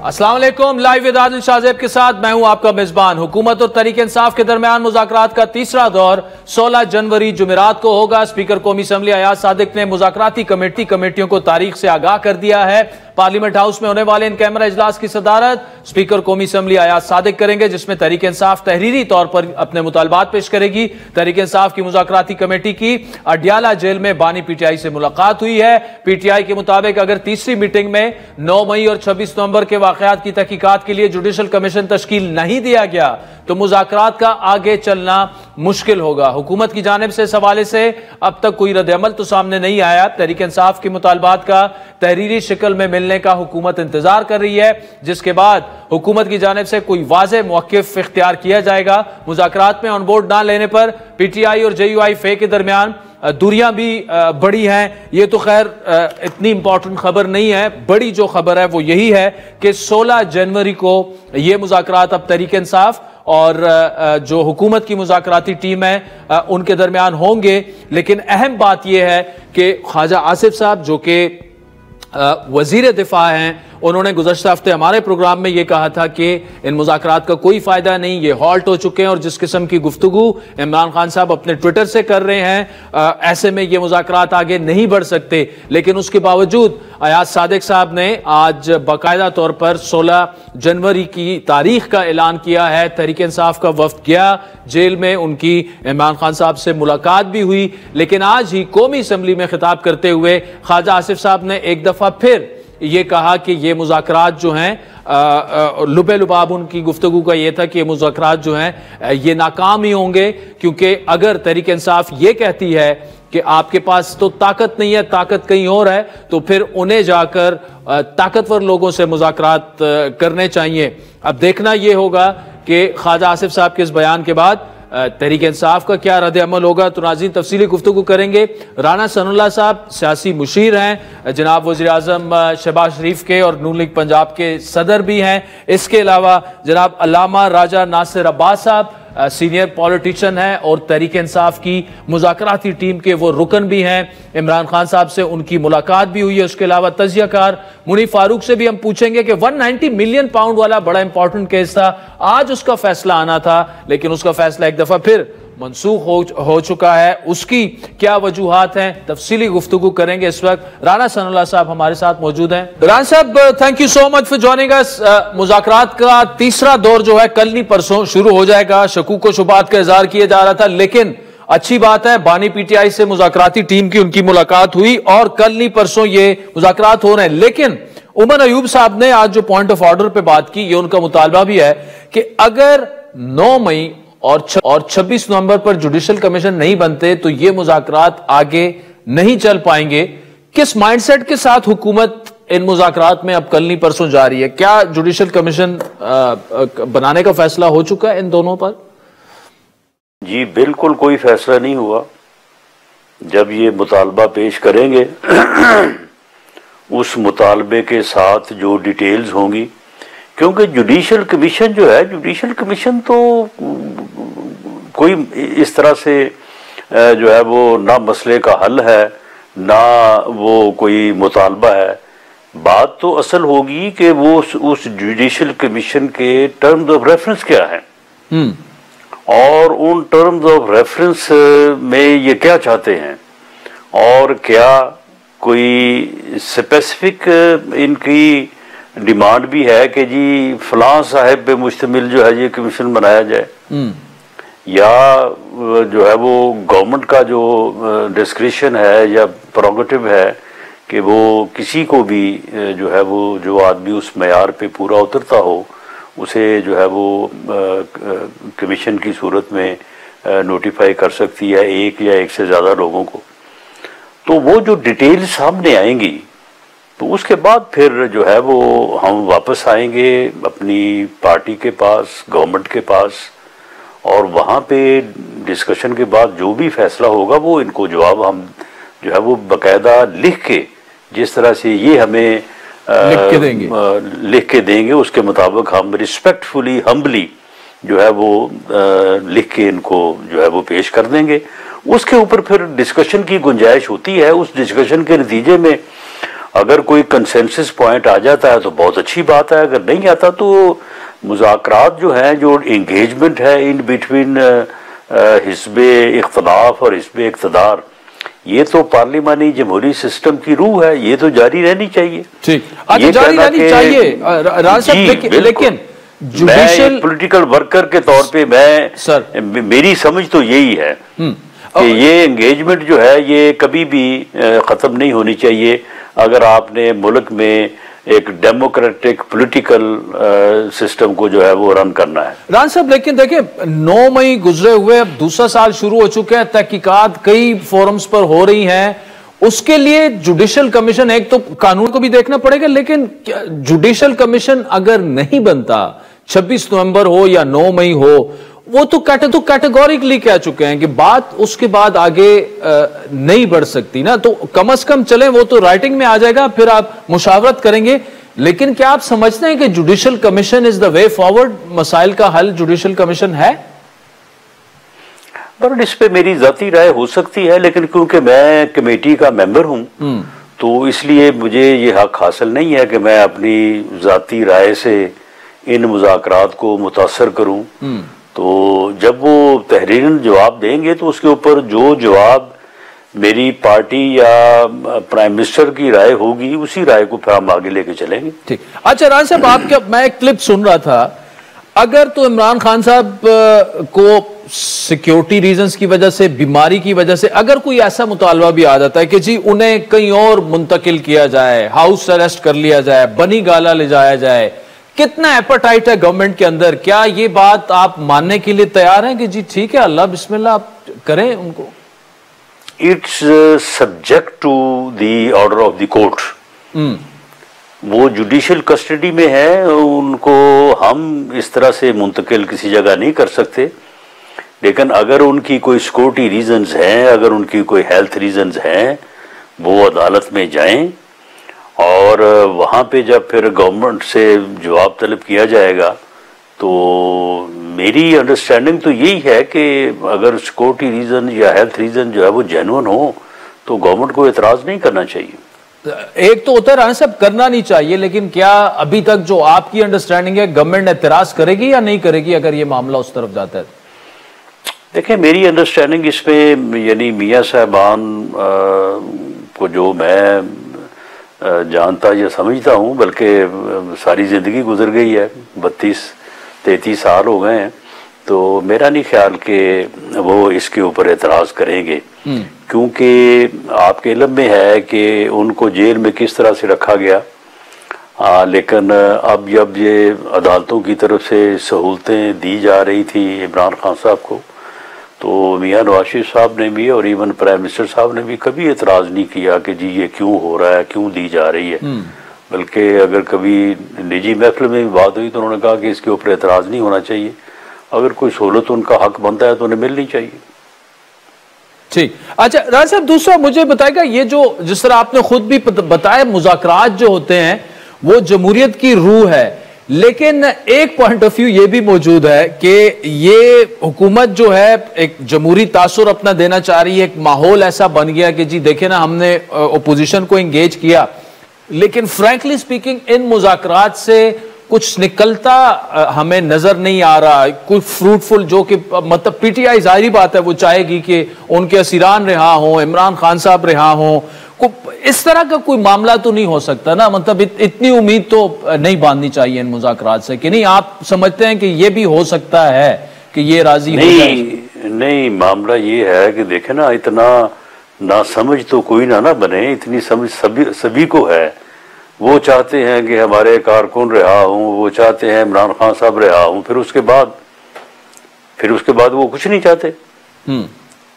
अस्सलाम वालेकुम। Live with Adil Shahzeb के साथ मैं हूं आपका मेजबान। हुकूमत और तहरीक इंसाफ के दरमियान मुज़ाकरात का तीसरा दौर 16 जनवरी जुमेरात को होगा। स्पीकर कौमी असम्बली अयाज सादिक ने मुज़ाकराती कमेटियों को तारीख से आगाह कर दिया है। पार्लियामेंट हाउस में होने वाले इन कैमरा इजलास की सदारत स्पीकर कौमी असम्बली अयाज सादिक करेंगे, जिसमें तहरीक इंसाफ तहरीरी तौर पर अपने मुतालबात पेश करेगी। तहरीक इंसाफ की मुज़ाकराती कमेटी की अडियाला जेल में बानी पीटीआई से मुलाकात हुई है। पीटीआई के मुताबिक अगर तीसरी मीटिंग में 9 मई और 26 नवंबर के वाकयात की तहकीकात के लिए जुडिशल कमीशन तश्कील नहीं दिया गया तो मुज़ाकरात का आगे चलना मुश्किल होगा। हुकूमत की जानिब से इस हवाले से अब तक कोई रद्द-ए-अमल तो सामने नहीं आया। तहरीक इंसाफ के मुतालबात का तहरीरी शक्ल में मिलने का हुकूमत इंतजार कर रही है, जिसके बाद हुकूमत की जानिब से कोई वाज़ेह मौक़िफ़ इख्तियार किया जाएगा। मुज़ाकरात में ऑन बोर्ड ना लेने पर पीटीआई और JUI-FA के दरमियान दूरियां भी बड़ी हैं। ये तो खैर इतनी इंपॉर्टेंट खबर नहीं है। बड़ी जो खबर है वो यही है कि 16 जनवरी को ये मुज़ाकरात अब तहरीक इंसाफ और जो हुकूमत की मुज़ाकराती टीम है उनके दरमियान होंगे। लेकिन अहम बात यह है कि ख्वाजा आसिफ साहब जो कि वजीर दिफा हैं, उन्होंने गुज़श्ता हफ्ते हमारे प्रोग्राम में यह कहा था कि इन मुज़ाकरात का कोई फायदा नहीं, ये हॉल्ट हो चुके हैं। और जिस किस्म की गुफ्तगू इमरान खान साहब अपने ट्विटर से कर रहे हैं, ऐसे में ये मुज़ाकरात आगे नहीं बढ़ सकते। लेकिन उसके बावजूद अयाज सादिक साहब ने आज बाकायदा तौर पर 16 जनवरी की तारीख का ऐलान किया है। तहरीक इंसाफ का वफ्द गया जेल में, उनकी इमरान खान साहब से मुलाकात भी हुई। लेकिन आज ही कौमी असम्बली में खिताब करते हुए ख्वाजा आसिफ साहब ने एक दफा फिर ये कहा कि ये मुज़ाकरात जो हैं लुबे लुबाब उनकी गुफ्तगू का ये था कि ये मुज़ाकरात जो हैं ये नाकाम ही होंगे, क्योंकि अगर तहरीक इंसाफ ये कहती है कि आपके पास तो ताकत नहीं है, ताकत कहीं और है, तो फिर उन्हें जाकर ताकतवर लोगों से मुज़ाकरात करने चाहिए। अब देखना यह होगा कि ख्वाजा आसिफ साहब के इस बयान के बाद तहरीक इंसाफ का क्या रद्द-ए-अमल होगा। तो नाज़रीन तफसीली गुफ्तगू करेंगे। राना सनाउल्लाह साहब सियासी मुशीर हैं, जनाब वज़ीर-ए-आज़म शहबाज शरीफ के और नून लीग पंजाब के सदर भी हैं। इसके अलावा जनाब अल्लामा राजा नासिर अब्बास साहब सीनियर पॉलिटिशियन हैं और तहरीक इंसाफ की मुज़ाकराती टीम के वो रुकन भी हैं। इमरान खान साहब से उनकी मुलाकात भी हुई है। उसके अलावा तजियाकार मुनीफ फारूक से भी हम पूछेंगे कि 190 मिलियन पाउंड वाला बड़ा इंपॉर्टेंट केस था, आज उसका फैसला आना था, लेकिन उसका फैसला एक दफा फिर मनसूख हो चुका है। उसकी क्या वजूहात हैं, तफसीली गुफ्तगू करेंगे। इस वक्त राना सनाउल्लाह साहब हमारे साथ मौजूद हैं। राना साहब, thank you so much for joining us. मुज़ाकरात का तीसरा दौर जो है कल नहीं परसों शुरू हो जाएगा। शकूक व शुबात का इज़हार किया जा रहा था, लेकिन अच्छी बात है बानी पीटीआई से मुज़ाकराती टीम की उनकी मुलाकात हुई और कल नहीं परसों ये मुज़ाकरात हो रहे हैं। लेकिन उमर अयूब साहब ने आज जो पॉइंट ऑफ ऑर्डर पे बात की, ये उनका मुतालबा भी है कि अगर 9 मई और 26 नवंबर पर जुडिशल कमीशन नहीं बनते तो ये मुज़ाकरात आगे नहीं चल पाएंगे। किस माइंडसेट के साथ हुकूमत इन मुज़ाकरात में अब कल नहीं परसों जा रही है? क्या जुडिशल कमीशन बनाने का फैसला हो चुका है इन दोनों पर? जी बिल्कुल कोई फैसला नहीं हुआ। जब ये मुतालबा पेश करेंगे उस मुतालबे के साथ जो डिटेल्स होंगी, क्योंकि जुडिशल कमीशन जो है, जुडिशल कमीशन तो कोई इस तरह से जो है वो ना मसले का हल है ना वो कोई मुतालबा है। बात तो असल होगी कि वो उस जुडिशल कमीशन के टर्म्स ऑफ रेफरेंस क्या है और उन टर्म्स ऑफ रेफरेंस में ये क्या चाहते हैं और क्या कोई स्पेसिफिक इनकी डिमांड भी है कि जी फलां साहब पे मुश्तमिल जो है ये कमीशन बनाया जाए, या जो है वो गवर्नमेंट का जो डिस्क्रिशन है या प्रोगेटिव है कि वो किसी को भी जो है वो जो आदमी उस मयार पे पूरा उतरता हो उसे जो है वो कमीशन की सूरत में नोटिफाई कर सकती है, एक या एक से ज़्यादा लोगों को। तो वो जो डिटेल सामने आएंगी तो उसके बाद फिर जो है वो हम वापस आएंगे अपनी पार्टी के पास, गवर्नमेंट के पास, और वहाँ पे डिस्कशन के बाद जो भी फैसला होगा वो इनको जवाब हम जो है वो बाकायदा लिख के, जिस तरह से ये हमें लिख के देंगे उसके मुताबिक हम रिस्पेक्टफुली हम्बली जो है वो लिख के इनको जो है वो पेश कर देंगे। उसके ऊपर फिर डिस्कशन की गुंजाइश होती है। उस डिस्कशन के नतीजे में अगर कोई कंसेंसस पॉइंट आ जाता है तो बहुत अच्छी बात है, अगर नहीं आता तो मुज़ाकरात जो हैं, जो इंगेजमेंट है इन बिटवीन हिस्बे इख्तलाफ और हिस्बे इक़्तिदार, ये तो पार्लिमानी जमहूरी सिस्टम की रूह है, ये तो जारी रहनी चाहिए। ठीक, अच्छा जारी रहनी चाहिए राज साहब, लेकिन जुडिशियल पॉलिटिकल वर्कर के तौर पे मेरी समझ तो यही है कि ये एंगेजमेंट जो है ये कभी भी खत्म नहीं होनी चाहिए अगर आपने मुल्क में एक डेमोक्रेटिक पॉलिटिकल सिस्टम को जो है वो रन करना है। राज साहब, लेकिन देखिए 9 मई गुजरे हुए, अब दूसरा साल शुरू हो चुके हैं, तहकीकात कई फोरम्स पर हो रही हैं, उसके लिए जुडिशियल कमीशन, एक तो कानून को भी देखना पड़ेगा, लेकिन जुडिशियल कमीशन अगर नहीं बनता, 26 नवंबर हो या 9 मई हो, वो तो कैटेगोरिकली कह चुके हैं कि बात उसके बाद आगे नहीं बढ़ सकती ना, तो कम से कम चले, वो तो राइटिंग में आ जाएगा, फिर आप मुशावरत करेंगे। लेकिन क्या आप समझते हैं कि judicial commission is the way forward, मसाइल का हल जुडिशियल कमीशन है? पर इस पे मेरी जाती राय हो सकती है, लेकिन क्योंकि मैं कमेटी का मेंबर हूं तो इसलिए मुझे ये हक हासिल नहीं है कि मैं अपनी जाती राय से इन मुज़ाकरात को मुतासर करूं। तो जब वो तहरीरन जवाब देंगे तो उसके ऊपर जो जवाब मेरी पार्टी या प्राइम मिनिस्टर की राय होगी, उसी राय को फिर हम आगे लेके चलेंगे। ठीक, अच्छा राज साहब, आपके मैं एक क्लिप सुन रहा था, अगर तो इमरान खान साहब को सिक्योरिटी रीजंस की वजह से, बीमारी की वजह से, अगर कोई ऐसा मुतालबा भी आ जाता है कि जी उन्हें कहीं और मुंतकिल किया जाए, हाउस अरेस्ट कर लिया जाए, बनी गाला ले जाया जाए, कितना एपेटाइट है गवर्नमेंट के अंदर? क्या ये बात आप मानने के लिए तैयार हैं कि जी ठीक है, अल्लाह बिस्मिल्लाह, आप करें उनको? It's subject to the order of the court. वो जुडिशियल कस्टडी में है, उनको हम इस तरह से मुंतकिल किसी जगह नहीं कर सकते। लेकिन अगर उनकी कोई सिक्योरिटी रीजंस हैं, अगर उनकी कोई हेल्थ रीजंस हैं, वो अदालत में जाएं और वहाँ पे जब फिर गवर्नमेंट से जवाब तलब किया जाएगा, तो मेरी अंडरस्टैंडिंग तो यही है कि अगर सिक्योरिटी रीजन या हेल्थ रीजन जो है वो जेन्युइन हो तो गवर्नमेंट को एतराज नहीं करना चाहिए। एक तो होता है सब करना नहीं चाहिए, लेकिन क्या अभी तक जो आपकी अंडरस्टैंडिंग है, गवर्नमेंट एतराज करेगी या नहीं करेगी अगर ये मामला उस तरफ जाता है? देखिए, मेरी अंडरस्टैंडिंग इसमें, यानी मियाँ साहबान को जो मैं जानता या समझता हूँ, बल्कि सारी ज़िंदगी गुजर गई है, 32-33 साल हो गए हैं, तो मेरा नहीं ख्याल कि वो इसके ऊपर एतराज़ करेंगे, क्योंकि आपके इल्म में है कि उनको जेल में किस तरह से रखा गया। लेकिन अब जब ये अदालतों की तरफ से सहूलतें दी जा रही थी इमरान खान साहब को, तो मियाँ नवाज शरीफ साहब ने भी और इवन प्राइम मिनिस्टर साहब ने भी कभी एतराज़ नहीं किया कि जी ये क्यों हो रहा है, क्यों दी जा रही है। बल्कि अगर कभी निजी महफिल में भी बात हुई तो उन्होंने कहा कि इसके ऊपर एतराज़ नहीं होना चाहिए, अगर कोई सहूलत उनका हक बनता है तो उन्हें मिलनी चाहिए। ठीक, अच्छा राज साहब, दूसरा मुझे बताएगा, ये जो जिस तरह आपने खुद भी बताया, मुज़ाकरात जो होते हैं वो जमहूरियत की रूह है, लेकिन एक पॉइंट ऑफ व्यू ये भी मौजूद है कि ये हुकूमत जो है एक जमहूरी तासुर अपना देना चाह रही है, एक माहौल ऐसा बन गया कि जी देखे ना, हमने ओपोजिशन को एंगेज किया, लेकिन फ्रैंकली स्पीकिंग इन मुज़ाकरात से कुछ निकलता हमें नजर नहीं आ रहा, कोई फ्रूटफुल, जो कि मतलब पीटीआई जाहिर बात है वो चाहेगी कि उनके असीरान रिहा हों, इमरान खान साहब रिहा हों, इस तरह का कोई मामला तो नहीं हो सकता ना? मतलब इतनी उम्मीद तो नहीं बांधनी चाहिए इन मुज़ाकरात से, कि नहीं आप समझते हैं कि ये भी हो सकता है कि ये राजी हो जाए? नहीं, मामला ये है कि देखे ना, इतना ना समझ तो कोई ना बने, इतनी समझ सभी को है। वो चाहते हैं कि हमारे कारकुन रिहा हों, वो चाहते हैं इमरान खान साहब रिहा हों, फिर उसके बाद वो कुछ नहीं चाहते।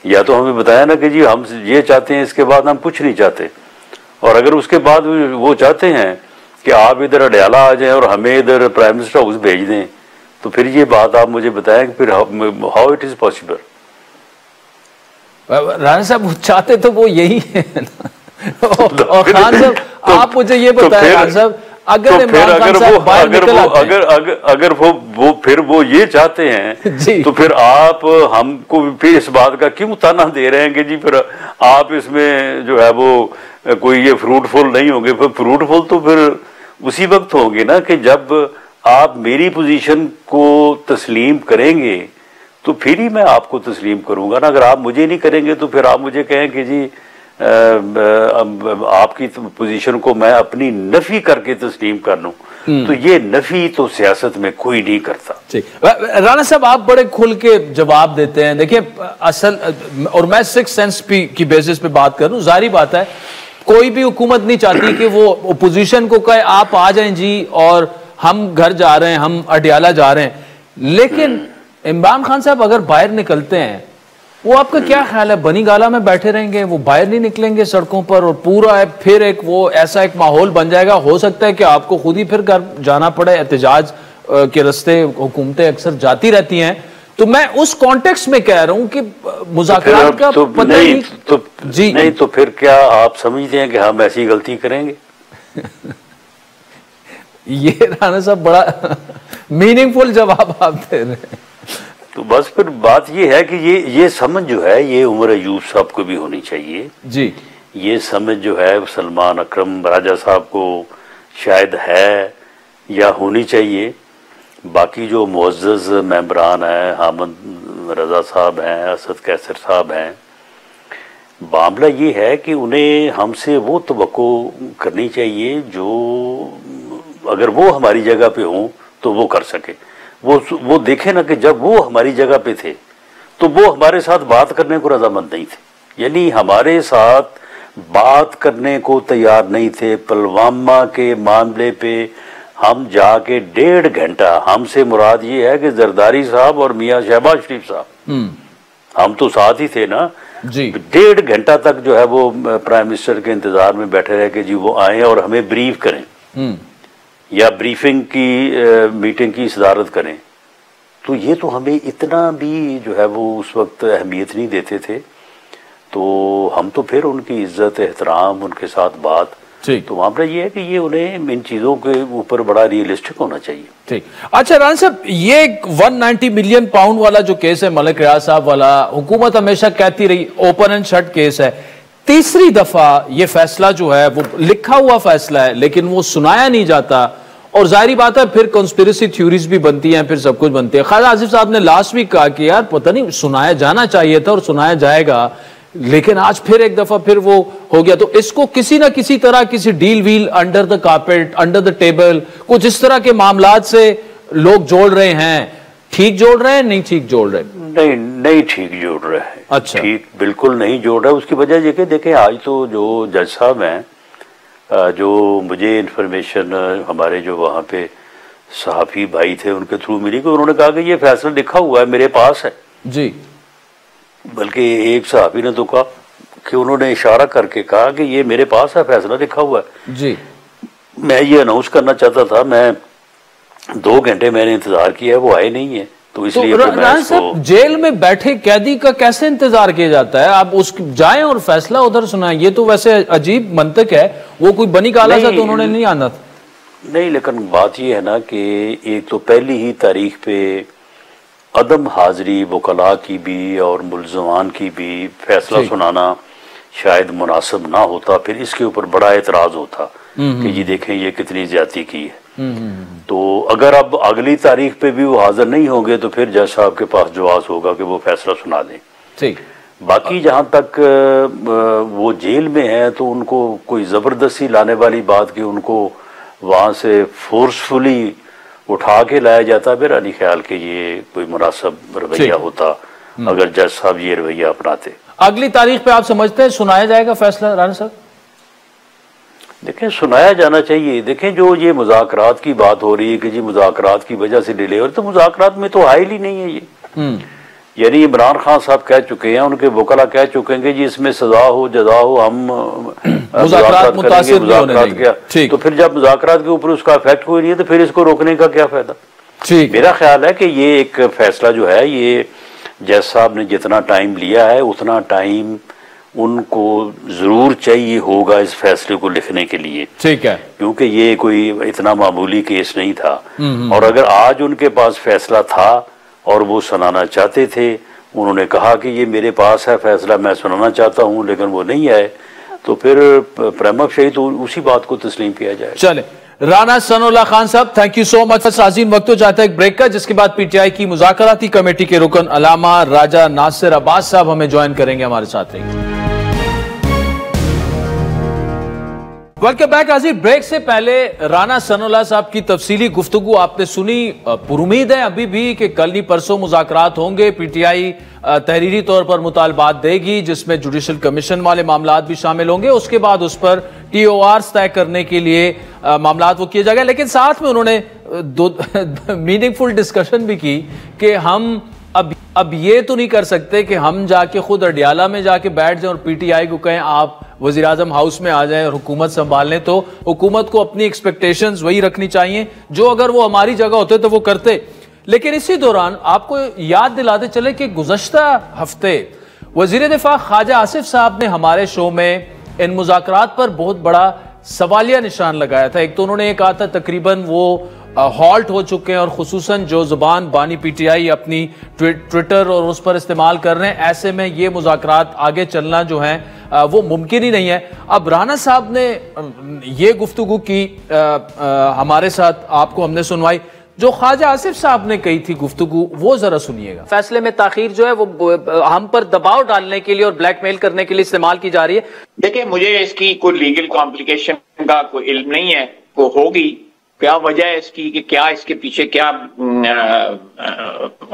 या तो हमें बताया ना कि जी हम ये चाहते हैं, इसके बाद हम कुछ नहीं चाहते। और अगर उसके बाद वो चाहते हैं कि आप इधर अडयाला आ जाएं और हमें इधर प्राइम मिनिस्टर हाउस भेज दें, तो फिर ये बात आप मुझे बताएं कि फिर how it is possible? Rana साहब चाहते तो वो यही है ना। और खान साहब, आप मुझे ये बताएं, खान साहब अगर तो फिर अगर वो फिर वो ये चाहते हैं तो फिर आप हमको फिर इस बात का क्यों ताना दे रहे हैं कि जी फिर आप इसमें जो है वो कोई ये फ्रूटफुल नहीं होंगे। फिर फ्रूटफुल तो फिर उसी वक्त होंगे ना कि जब आप मेरी पोजीशन को तस्लीम करेंगे तो फिर ही मैं आपको तस्लीम करूंगा ना। अगर आप मुझे नहीं करेंगे तो फिर आप मुझे कहें कि जी आपकी पोजीशन को मैं अपनी नफी करके तस्लीम कर लूं, तो ये नफी तो सियासत में कोई नहीं करता। राणा साहब, आप बड़े खुल के जवाब देते हैं। देखिए असल, और मैं सिक्स सेंस की बेसिस पे बात करूं, जारी बात है कोई भी हुकूमत नहीं चाहती कि वो ओपोजिशन को कहे आप आ जाएं जी और हम घर जा रहे हैं, हम अडियाला जा रहे हैं। लेकिन इमरान खान साहब अगर बाहर निकलते हैं, वो आपका क्या ख्याल है, बनी गाला में बैठे रहेंगे, वो बाहर नहीं निकलेंगे सड़कों पर और पूरा फिर एक वो ऐसा एक माहौल बन जाएगा? हो सकता है कि आपको खुद ही फिर घर जाना पड़े, एहतजाज के रास्ते हुकूमतें अक्सर जाती रहती हैं। तो मैं उस कॉन्टेक्स्ट में कह रहा हूं कि मुज़ाकरात का पता नहीं जी नहीं, तो फिर क्या आप समझते हैं कि हम ऐसी गलती करेंगे? ये राणा साहब बड़ा मीनिंगफुल जवाब आप दे रहे हैं। तो बस फिर बात ये है कि ये समझ जो है ये उमर अयूब साहब को भी होनी चाहिए जी। ये समझ जो है सलमान अकरम राजा साहब को शायद है या होनी चाहिए। बाकी जो मुअज़्ज़ज़ मेंबरान हैं, हामिद रजा साहब हैं, असद कैसर साहब हैं, मामला ये है कि उन्हें हमसे वो तवक्को करनी चाहिए जो अगर वो हमारी जगह पे हों तो वो कर सके। वो देखे ना कि जब वो हमारी जगह पे थे तो वो हमारे साथ बात करने को रजामंद नहीं थे, यानी हमारे साथ बात करने को तैयार नहीं थे। पुलवामा के मामले पे हम जाके 1.5 घंटा, हमसे मुराद ये है कि जरदारी साहब और मियाँ शहबाज शरीफ साहब, हम तो साथ ही थे ना जी। 1.5 घंटा तक जो है वो प्राइम मिनिस्टर के इंतजार में बैठे रहे कि जी वो आए और हमें ब्रीफ करें या ब्रीफिंग की मीटिंग की सदारत करें। तो ये तो हमें इतना भी जो है वो उस वक्त अहमियत नहीं देते थे। तो हम तो फिर उनकी इज्जत, एहतराम, उनके साथ बात, तो मामला ये है कि ये उन्हें इन चीजों के ऊपर बड़ा रियलिस्टिक होना चाहिए। ठीक। अच्छा राणा साहब, ये 190 मिलियन पाउंड वाला जो केस है मलिक रियाज साहब वाला, हुकूमत हमेशा कहती रही ओपन एंड शट केस है। तीसरी दफा ये फैसला जो है वो लिखा हुआ फैसला है लेकिन वो सुनाया नहीं जाता और जाहिर बात है फिर कॉन्स्पिरेसी थ्योरीज भी बनती हैं, फिर सब कुछ बनती है। ख्वाजा आसिफ साहब ने लास्ट वीक कहा कि यार पता नहीं सुनाया जाना चाहिए था और सुनाया जाएगा, लेकिन आज फिर एक दफा फिर वो हो गया। तो इसको किसी ना किसी तरह किसी डील वील, under the carpet, under the table, कुछ इस तरह के मामलात से लोग जोड़ रहे हैं। ठीक जोड़ रहे हैं, नहीं ठीक जोड़ रहे? नहीं ठीक जोड़ रहे हैं। अच्छा, ठीक बिल्कुल नहीं जोड़ रहा है। उसकी वजह ये कि देखें आज तो जो जज साहब हैं, जो मुझे इन्फॉर्मेशन हमारे जो वहाँ पे सहाफ़ी भाई थे उनके थ्रू मिली कि उन्होंने कहा कि ये फैसला लिखा हुआ है, मेरे पास है जी। बल्कि एक सहाफ़ी ने तो कहा कि उन्होंने इशारा करके कहा कि ये मेरे पास है, फैसला लिखा हुआ है जी। मैं ये अनाउंस करना चाहता था, मैं 2 घंटे मैंने इंतजार किया, वो आए नहीं है, तो इसलिए तो जेल में बैठे कैदी का कैसे इंतजार किया जाता है? आप उस जाएं और फैसला उधर सुनाएं, ये तो वैसे अजीब मंतक है। वो कोई बनी काला सा तो उन्होंने नहीं आना था। नहीं, लेकिन बात ये है ना कि एक तो पहली ही तारीख पे अदम हाजिरी वकला की भी और मुल्ज़मान की भी फैसला सुनाना शायद मुनासिब ना होता, फिर इसके ऊपर बड़ा एतराज होता कि जी देखें ये कितनी ज्यादती की है। तो अगर अब अगली तारीख पे भी वो हाजिर नहीं होंगे तो फिर जज साहब के पास जवाब होगा कि वो फैसला सुना दें। ठीक। बाकी जहां तक वो जेल में है तो उनको कोई जबरदस्ती लाने वाली बात कि उनको वहां से फोर्सफुली उठा के लाया जाता, मेरा नहीं ख्याल कि ये कोई मुनासिब रवैया होता अगर जज साहब ये रवैया अपनाते। अगली तारीख पे आप समझते हैं सुनाया जाएगा फैसला राणा साहब? देखें, सुनाया जाना चाहिए। देखें, जो ये मुज़ाकरात की बात हो रही है कि जी मुज़ाकरात की वजह से डिले हो रही, तो मुज़ाकरात में तो हाइल ही नहीं है ये। यानी इमरान खान साहब कह चुके हैं, उनके वकला कह चुके हैं कि जी इसमें सजा हो, जजा हो, हम मुज़ाकरात करेंगे, मुज़ाकरात क्या। तो फिर जब मुज़ाकरात के ऊपर उसका इफेक्ट कोई नहीं है तो फिर इसको रोकने का क्या फायदा? मेरा ख्याल है कि ये एक फैसला जो है, ये जज साहब ने जितना टाइम लिया है उतना टाइम उनको जरूर चाहिए होगा इस फैसले को लिखने के लिए। ठीक है, क्योंकि ये कोई इतना मामूली केस नहीं था। और अगर आज उनके पास फैसला था और वो सुनाना चाहते थे, उन्होंने कहा कि ये मेरे पास है फैसला, मैं सुनाना चाहता हूँ, लेकिन वो नहीं आए, तो फिर प्रेमा फशई तो उसी बात को तस्लीम किया जाए। चले, राना सनाउल्लाह खान साहब, थैंक यू सो मच। साजीन वक्त तो जाता है एक ब्रेक का, जिसके बाद पीटीआई की मुज़ाकराती कमेटी के रुकन अलामा राजा नासिर अब्बास साहब हमें ज्वाइन करेंगे, हमारे साथ रहेंगे। Welcome back. हाजिर, ब्रेक से पहले राना सनाउल्लाह साहब की तफसीली गुफ्तगू आपने सुनी। पुरुमीद है अभी भी कि कल नहीं परसों मुज़ाकरात होंगे। पीटीआई तहरीरी तौर पर मुतालबात देगी, जिसमें जुडिशल कमीशन वाले मामलात भी शामिल होंगे। उसके बाद उस पर TORs तय करने के लिए मामलात वो किए जाएंगे। लेकिन साथ में उन्होंने दो मीनिंगफुल डिस्कशन भी की कि हम अब ये तो नहीं कर सकते कि हम जाके खुद अडियाला में जाके बैठ जाएं और पीटीआई को कहें आप वज़ीर आज़म हाउस में आ जाएं और हुकूमत संभाल लें। तो हुकूमत को अपनी एक्सपेक्टेशंस वही रखनी चाहिए जो अगर वो हमारी जगह होते तो वो करते। लेकिन इसी दौरान आपको याद दिलाते चले कि गुज़श्ता हफ्ते वज़ीर दिफा ख्वाजा आसिफ साहब ने हमारे शो में इन मुज़ाकरात पर बहुत बड़ा सवालिया निशान लगाया था। एक तो उन्होंने ये कहा था तकरीबन वो हॉल्ट हो चुके हैं और खुसूसन जो जुबान बानी पीटीआई अपनी ट्विटर और उस पर इस्तेमाल कर रहे हैं, ऐसे में ये मुज़ाकरात आगे चलना जो है वो मुमकिन ही नहीं है। अब राना साहब ने ये गुफ्तगू की हमारे साथ, आपको हमने सुनवाई। जो ख्वाजा आसिफ साहब ने कही थी गुफ्तगू, वो जरा सुनिएगा। फैसले में ताखीर जो है वो हम पर दबाव डालने के लिए और ब्लैकमेल करने के लिए इस्तेमाल की जा रही है। देखिए, मुझे इसकी कोई लीगल कॉम्प्लिकेशन का कोई इल्म नहीं है, वो होगी क्या वजह है इसकी, कि क्या इसके पीछे क्या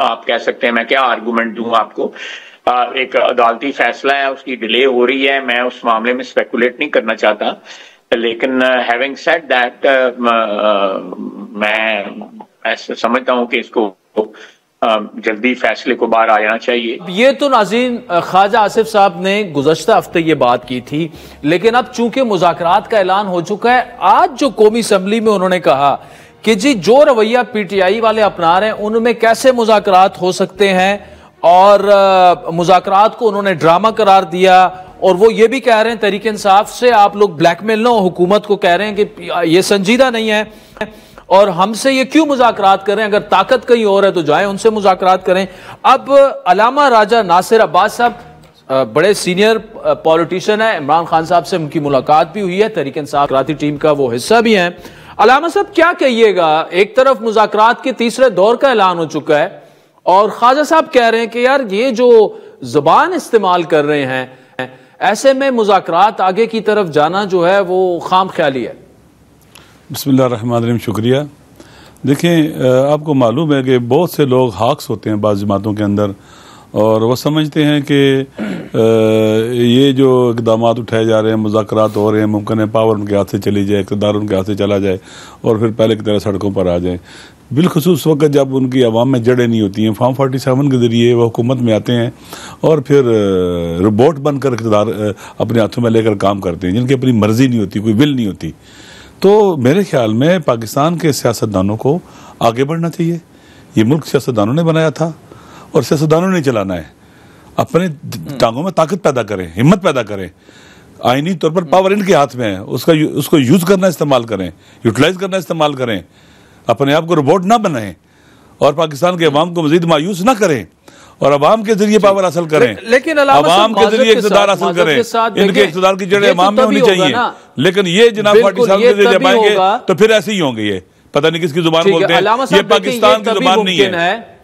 आप कह सकते हैं, मैं क्या आर्गूमेंट दूं आपको। एक अदालती फैसला है, उसकी डिले हो रही है, मैं उस मामले में स्पेकुलेट नहीं करना चाहता। लेकिन हैविंग सेड दैट, मैं ऐसा समझता हूं कि इसको जल्दी फैसले को बाहर आ जाना चाहिए। ये तो नाज़रीन ख्वाजा आसिफ साहब ने गुज़श्ता हफ्ते ये बात की थी, लेकिन अब चूंकि मुज़ाकरात का ऐलान हो चुका है, आज जो कौमी असम्बली में उन्होंने कहा कि जी जो रवैया पीटीआई वाले अपना रहे हैं उनमें कैसे मुज़ाकरात हो सकते हैं, और मुज़ाकरात को उन्होंने ड्रामा करार दिया। और वो ये भी कह रहे हैं तहरीक इंसाफ से आप लोग ब्लैकमेल ना हो, हुकूमत को कह रहे हैं कि ये संजीदा नहीं है और हमसे ये क्यों मुज़ाकरात करें, अगर ताकत कहीं और है तो जाएं उनसे मुज़ाकरात करें। अब अलामा राजा नासिर अब्बास साहब बड़े सीनियर पॉलिटिशियन है, इमरान खान साहब से उनकी मुलाकात भी हुई है, तहरीक इंसाफ टीम का वो हिस्सा भी हैं। अलामा साहब क्या कहिएगा, एक तरफ मुज़ाकरात के तीसरे दौर का ऐलान हो चुका है और ख्वाजा साहब कह रहे हैं कि यार ये जो जुबान इस्तेमाल कर रहे हैं, ऐसे में मुज़ाकरात आगे की तरफ जाना जो है वो खाम ख्याली है। बिस्मिल्लाहिर्रहमानिर्रहीम, शुक्रिया। देखें, आपको मालूम है कि बहुत से लोग हाक्स होते हैं बाज़ जमातों के अंदर, और वह समझते हैं कि ये जो इक़दाम उठाए जा रहे हैं, मुज़ाकरात हो रहे हैं, मुमकिन है पावर उनके हाथ से चली जाए, इक़्तिदार उनके हाथ से चला जाए और फिर पहले की तरह सड़कों पर आ जाए। बिलखुसूस वक्त जब उनकी आवाम में जड़ें नहीं होती हैं, फॉर्म 47 के ज़रिए वह हुकूमत में आते हैं और फिर रोबोट बनकर इक़्तिदार अपने हाथों में लेकर काम करते हैं, जिनकी अपनी मर्जी नहीं होती, कोई विल नहीं होती। तो मेरे ख्याल में पाकिस्तान के सियासतदानों को आगे बढ़ना चाहिए। ये मुल्क सियासतदानों ने बनाया था और सियासतदानों ने चलाना है। अपने टांगों में ताकत पैदा करें, हिम्मत पैदा करें। आईनी तौर पर पावर इनके हाथ में है, उसको यूज करना इस्तेमाल करें, यूटिलाइज करना इस्तेमाल करें। अपने आप को रोबोट ना बनाएं और पाकिस्तान के अवाम को मजीद मायूस ना करें और अवाम के जरिए पावर हासिल करें, लेकिन अवाम के जरिए इक़्तिदार हासिल करें। इनके इक़्तिदार की जड़ें अवाम में होनी चाहिए। लेकिन ये जनाब 47 के जरिए जब आएंगे तो फिर ऐसे ही होंगे। ये पता नहीं किसकी जुबान बोलते हैं, ये पाकिस्तान की जुबान नहीं है।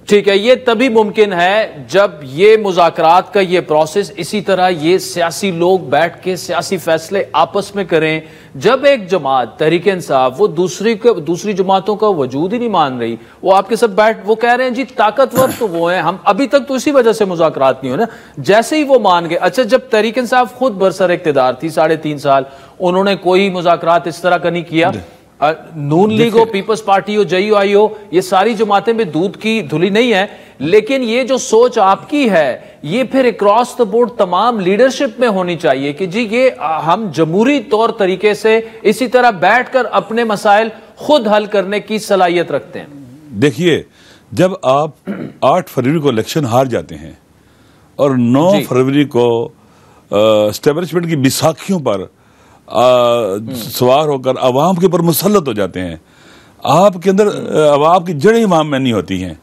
ठीक है, ये तभी मुमकिन है जब ये मुज़ाकरात का ये प्रोसेस इसी तरह ये सियासी लोग बैठ के सियासी फैसले आपस में करें। जब एक जमात तहरीक इंसाफ वो दूसरी जमातों का वजूद ही नहीं मान रही, वो आपके सब बैठ वो कह रहे हैं जी ताकतवर तो वो हैं, हम अभी तक तो इसी वजह से मुज़ाकरात नहीं हो ना। जैसे ही वो मान गए, अच्छा जब तहरीक इंसाफ खुद बरसर इक़्तिदार थी 3.5 साल, उन्होंने कोई मुज़ाकरात इस तरह का नहीं किया। नून लीग हो, पीपल्स पार्टी हो, JUI हो, ये सारी जमातें में दूध की धुली नहीं है। लेकिन ये जो सोच आपकी है ये फिर अक्रॉस द बोर्ड तमाम लीडरशिप में होनी चाहिए कि जी ये हम जमहूरी तौर तरीके से इसी तरह बैठकर अपने मसाइल खुद हल करने की सलाहियत रखते हैं। देखिए, जब आप 8 फरवरी को इलेक्शन हार जाते हैं और 9 फरवरी को स्टैब्लिशमेंट की बिसाखियों पर सवार होकर अवाम के ऊपर मुसल्लत हो जाते हैं। आपके अंदर अवाम की जड़ें अवाम में नहीं होती हैं,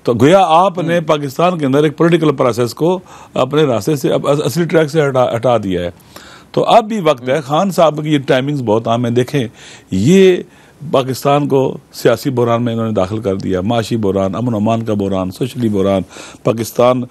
तो गोया आपने पाकिस्तान के अंदर एक पॉलिटिकल प्रोसेस को अपने रास्ते से असली ट्रैक से हटा दिया है। तो अब भी वक्त है, खान साहब की ये टाइमिंग्स बहुत आम है। देखें, ये पाकिस्तान को सियासी बहरान में इन्होंने दाखिल कर दिया, माशी बहरान, अमन अमान का बहरान, सोशली बहरान। पाकिस्तान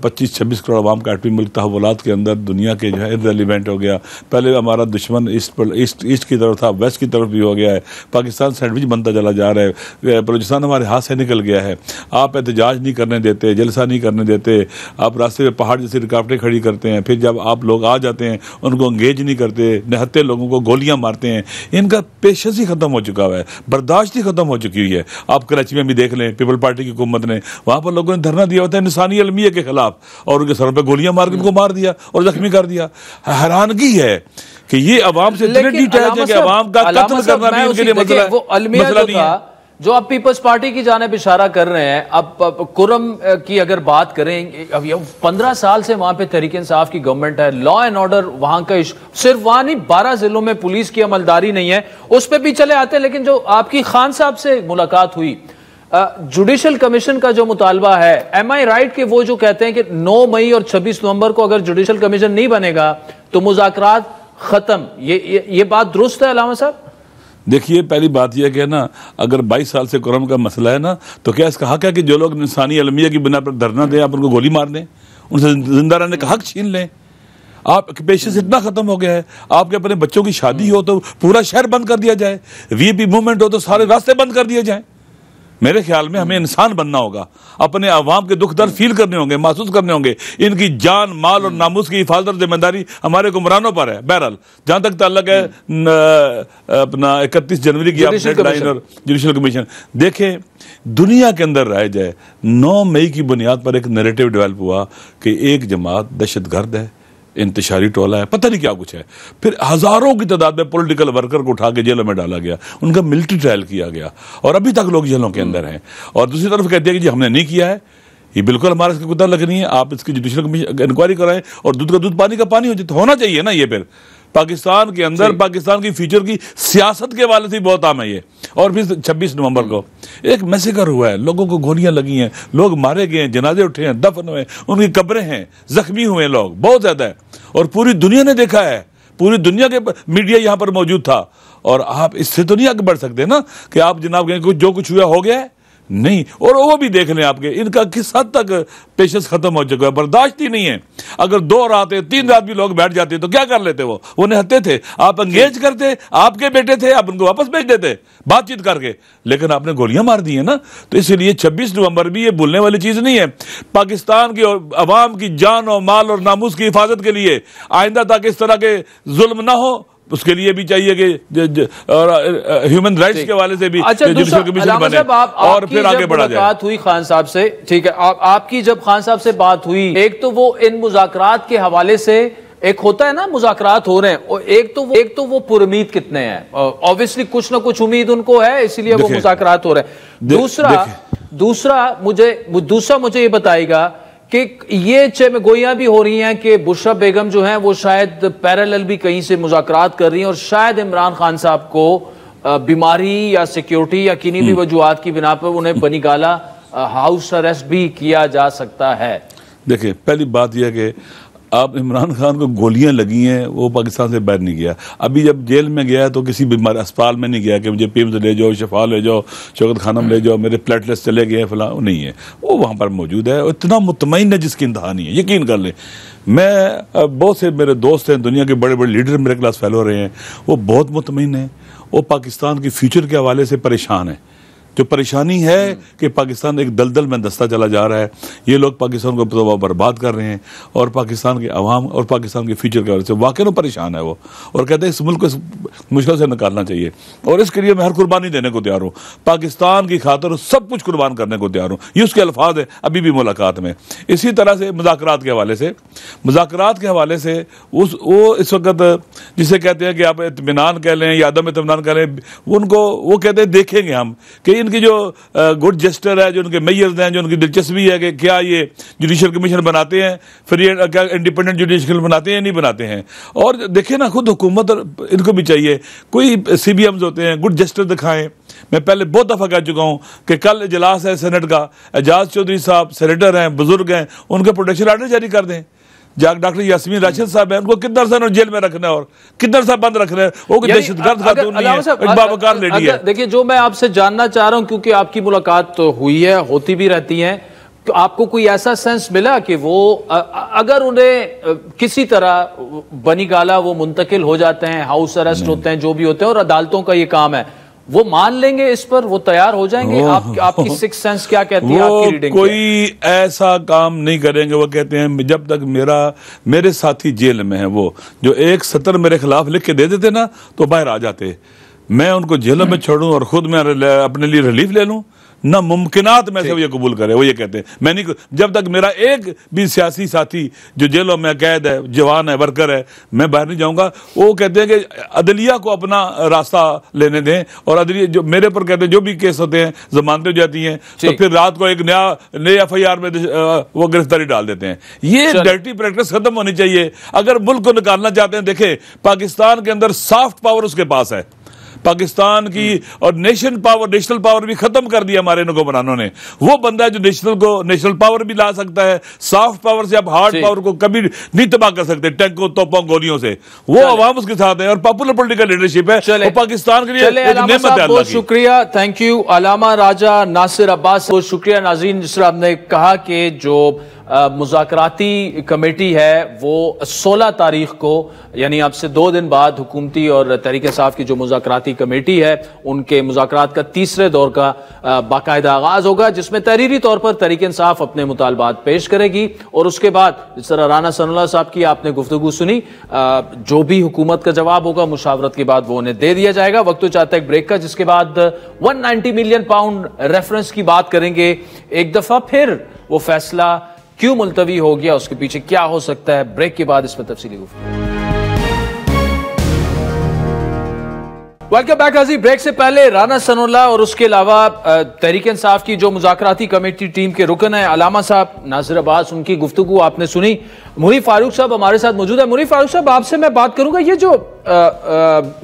25-26 करोड़ अवाम का एटमी मुल्क तहव्वुलात के अंदर दुनिया के जो है इररिलेवेंट हो गया। पहले हमारा दुश्मन ईस्ट की तरफ था, वेस्ट की तरफ भी हो गया है। पाकिस्तान सैंडविच बनता चला जा रहा है, बलूचिस्तान हमारे हाथ से निकल गया है। आप एहतजाज नहीं करने देते, जलसा नहीं करने देते, आप रास्ते में पहाड़ जैसी रुकावटें खड़ी करते हैं। फिर जब आप लोग आ जाते हैं उनको इंगेज नहीं करते, निहत्ते लोगों को गोलियां मारते हैं। इनका पेशेंस ही खत्म हो चुका है, बर्दाश्त ही खत्म हो चुकी हुई है। आप कराची में भी देख लें, पीपल पार्टी की हुकूमत ने वहां पर लोगों ने धरना दिया होता है इंसानी अलमिया के खिलाफ, और उनके सरों पे गोलियां मार के उनको मार दिया और जख्मी कर दिया। हैरानगी है कि ये अवाम से इतने डिटैच है कि अवाम का कत्ल करना भी उनके लिए मसला नहीं है। जो आप पीपल्स पार्टी की जानिब इशारा कर रहे हैं, अब कुरम की अगर बात करें, अब 15 साल से वहां पे तहरीक इंसाफ की गवर्नमेंट है, लॉ एंड ऑर्डर वहां का सिर्फ वहां नहीं 12 जिलों में पुलिस की अमलदारी नहीं है, उस पर भी चले आते हैं। लेकिन जो आपकी खान साहब से मुलाकात हुई, जुडिशल कमीशन का जो मुतालबा है, एम आई राइट कि वो जो कहते हैं कि 9 मई और 26 नवंबर को अगर जुडिशल कमीशन नहीं बनेगा तो मुज़ाकरात खत्म, ये बात दुरुस्त है अलामा साहब? देखिए, पहली बात यह कि ना, अगर 22 साल से कुरम का मसला है ना, तो क्या इसका हक है कि जो लोग इंसानी अलमिया की बिना पर धरना दें आप उनको गोली मार दें, उनसे जिंदा रहने का हक छीन लें? आप पेशे से इतना खत्म हो गया है, आपके अपने बच्चों की शादी हो तो पूरा शहर बंद कर दिया जाए, वीआईपी मूवमेंट हो तो सारे रास्ते बंद कर दिए जाए। मेरे ख्याल में हमें इंसान बनना होगा, अपने अवाम के दुख दर्द फील करने होंगे, महसूस करने होंगे। इनकी जान, माल और नामुस की हिफाजत और जिम्मेदारी हमारे हुक्मरानों पर है। बहरहाल जहां तक ताल्लुक है अपना 31 जनवरी की डेडलाइन और जुडिशल कमीशन, देखें दुनिया के अंदर रह जाए, 9 मई की बुनियाद पर एक नैरेटिव डेवलप हुआ कि एक जमात दहशतगर्द है, इंतशारी टोला है, पता नहीं क्या कुछ है। फिर हजारों की तादाद में पॉलिटिकल वर्कर को उठा के जेलों में डाला गया, उनका मिलिट्री ट्रायल किया गया और अभी तक लोग जेलों के अंदर हैं। और दूसरी तरफ कहते हैं कि जी हमने नहीं किया है, ये बिल्कुल हमारे इसकी कुत्ता लगनी है, आप इसकी जुडिशल कमीशन इंक्वायरी कराएं और दूध का दूध पानी का पानी हो जाए, तो होना चाहिए ना। ये फिर पाकिस्तान के अंदर पाकिस्तान की फ्यूचर की सियासत के वाले से बहुत आम है ये। और फिर 26 नवंबर को एक मैसेकर हुआ है, लोगों को गोलियां लगी हैं, लोग मारे गए हैं, जनाजे उठे हैं, दफन हुए, उनकी कब्रें हैं, जख्मी हुए लोग बहुत ज्यादा है, और पूरी दुनिया ने देखा है, पूरी दुनिया के मीडिया यहां पर मौजूद था। और आप इससे तो नहीं आगे बढ़ सकते ना कि आप जनाब कहें जो कुछ हुआ हो गया है, नहीं। और वो भी देख लें आपके, इनका किस हद तक पेशेंस खत्म हो चुका है, बर्दाश्त ही नहीं है। अगर 2 रात 3 रात भी लोग बैठ जाते तो क्या कर लेते, वो निहत्ते थे, आप एंगेज करते, आपके बेटे थे, आप उनको वापस भेज देते बातचीत करके, लेकिन आपने गोलियां मार दी है ना। तो इसलिए 26 नवंबर भी ये भूलने वाली चीज नहीं है। पाकिस्तान की अवाम की जान और माल और नामुस की हिफाजत के लिए आइंदा तक इस तरह के जुल्म ना हो, उसके लिए भी चाहिए कि ह्यूमन राइट्स के हवाले से भी जुडिशल कमीशन बने और फिर आगे बढ़ा जाए। बात हुई खान साहब से, ठीक है, आपकी जब खान साहब से बात हुई, एक तो वो इन मुज़ाकरात के हवाले से, एक होता है ना मुज़ाकरात हो रहे हैं, और एक तो वो पुरउम्मीद कितने हैं, ऑब्वियसली कुछ ना कुछ उम्मीद उनको है, इसलिए वो मुज़ाकरात हो रहे हैं। दूसरा मुझे ये बताएगा कि ये चमगोइयां भी हो रही हैं कि बुशरा बेगम जो हैं वो शायद पैरेलल भी कहीं से मुज़ाकरात कर रही हैं, और शायद इमरान खान साहब को बीमारी या सिक्योरिटी या किन्हीं भी वजूहात की बिना पर उन्हें बनी गाला हाउस अरेस्ट भी किया जा सकता है। देखिए, पहली बात यह है कि आप इमरान खान को गोलियां लगी हैं, वो पाकिस्तान से बाहर नहीं गया। अभी जब जेल में गया तो किसी बीमार अस्पताल में नहीं गया कि मुझे पीम्स ले जाओ, शफा ले जाओ, शौकत खानम ले जाओ, मेरे प्लेटलेट्स चले गए फलां, नहीं है। वो वहाँ पर मौजूद है, इतना मुतमईन है जिसकी इंतहा नहीं है, यकीन कर लें। मैं बहुत से मेरे दोस्त हैं, दुनिया के बड़े बड़े लीडर मेरे क्लास फेलो रहे हैं, वो बहुत मुतमईन हैं, वो पाकिस्तान की फ्यूचर के हवाले से परेशान है। जो परेशानी है कि पाकिस्तान एक दलदल में दस्ता चला जा रहा है, ये लोग पाकिस्तान को तो बर्बाद कर रहे हैं, और पाकिस्तान के अवाम और पाकिस्तान के फ्यूचर की वजह से वाकई में परेशान है वो, और कहते हैं इस मुल्क को मुश्किल से निकालना चाहिए, और इसके लिए मैं हर कुर्बानी देने को तैयार हूँ, पाकिस्तान की खातिर सब कुछ कुर्बान करने को तैयार हूँ। ये उसके अल्फाज है अभी भी मुलाकात में। इसी तरह से मुज़ाकरात के हवाले से वो इस वक्त जिसे कहते हैं कि आप इत्मीनान कह लें या अदम इत्मीनान कह लें, उनको वो कहते हैं देखेंगे हम कि इनकी जो गुड जेस्टर है, जो उनके मेयर्स हैं, जो उनकी दिलचस्पी है कि क्या ये जुडिशियल कमीशन बनाते हैं, फिर ये क्या इंडिपेंडेंट जुडिशियल बनाते हैं नहीं बनाते हैं। और देखिए ना, खुद हुकूमत इनको भी चाहिए कोई CBMs होते हैं, गुड जेस्टर दिखाएं। मैं पहले बहुत दफा कह चुका हूं कि कल इजलास है सेनेट का, एजाज चौधरी साहब सेनेटर हैं, बुजुर्ग हैं, उनके प्रोटेक्शन आर्डर जारी कर दें। डॉक्टर यास्मीन राशिद साहब है, उनको कितना अर्सा जेल में रखना है और कितना अर्सा बंद रखना है, वो दहशतगर्द खातून नहीं है, एक बावकार लेडी है। देखिए, जो मैं आपसे जानना चाह रहा हूं, क्योंकि आपकी मुलाकात तो हुई है, होती भी रहती है, तो आपको कोई ऐसा सेंस मिला कि वो अगर उन्हें किसी तरह बनी गाला वो मुंतकिल हो जाते हैं, हाउस अरेस्ट होते हैं, जो भी होते हैं, और अदालतों का ये काम है, वो मान लेंगे इस पर, वो तैयार हो जाएंगे? आपकी सिक्स सेंस क्या कहती है, आपकी रीडिंग? कोई ऐसा काम नहीं करेंगे। वो कहते हैं जब तक मेरे साथी जेल में है, वो जो एक सत्र मेरे खिलाफ लिख के दे देते ना तो बाहर आ जाते, मैं उनको जेलों में छोड़ूं और खुद मैं अपने लिए रिलीफ ले लूं, ना मुमकिनात में से वो ये कबूल करे। वो ये कहते हैं मैं नहीं, जब तक मेरा एक भी सियासी साथी जो जेलों में कैद है, जवान है, वर्कर है, मैं बाहर नहीं जाऊंगा। वो कहते हैं कि अदलिया को अपना रास्ता लेने दें, और अदलिया जो मेरे पर कहते हैं जो भी केस होते हैं जमानतें हो जाती हैं, तो फिर रात को एक नए FIR में वो गिरफ्तारी डाल देते हैं। ये डर्टी प्रैक्टिस खत्म होनी चाहिए। अगर मुल्क को निकालना चाहते हैं, देखें पाकिस्तान के अंदर सॉफ्ट पावर उसके पास है, पाकिस्तान की, और नेशनल पावर भी खत्म कर दिया हमारे हुक्मरानों ने। वो बंदा है जो नेशनल पावर भी ला सकता है। सॉफ्ट पावर से आप हार्ड पावर को कभी नहीं तबाह कर सकते, टैंकों, तोपों, गोलियों से। वो अवाम उसके साथ है और पॉपुलर पॉलिटिकल लीडरशिप है, वो पाकिस्तान के लिए एक नेमत है। बहुत शुक्रिया, थैंक यू अलामा राजा नासिर अब्बास। बहुत शुक्रिया नाज़रीन, जिस तरह आपने कहा कि जो मुज़ाकराती कमेटी है वो 16 तारीख को, यानी अब से 2 दिन बाद, हुकूमती और तहरीक इंसाफ की जो मुज़ाकराती कमेटी है उनके मुज़ाकरात का तीसरे दौर का बाकायदा आगाज होगा, जिसमें तहरीरी तौर पर तहरीक इंसाफ अपने मुतालबात पेश करेगी, और उसके बाद जिस तरह राना सनाउल्लाह साहब की आपने गुफ्तगू सुनी, जो भी हुकूमत का जवाब होगा मुशावरत के बाद वो उन्हें दे दिया जाएगा। वक्त तो चाहता है एक ब्रेक का, जिसके बाद 190 मिलियन पाउंड रेफरेंस की बात करेंगे। एक दफा फिर वो फैसला क्यों मुलतवी हो गया, उसके पीछे क्या हो सकता है, ब्रेक के बाद इस पर तफसीली गुफ्तगू। वेलकम बैक नाज़रीन। ब्रेक से पहले राना सनाउल्लाह और उसके अलावा तहरीक इंसाफ की जो मुज़ाकराती कमेटी टीम के रुकन है अलामा साहब, नासिर अब्बास, उनकी गुफ्तगू आपने सुनी। मुनी फारूक साहब हमारे साथ मौजूद है। मुनी फारूक साहब, आपसे मैं बात करूंगा, ये जो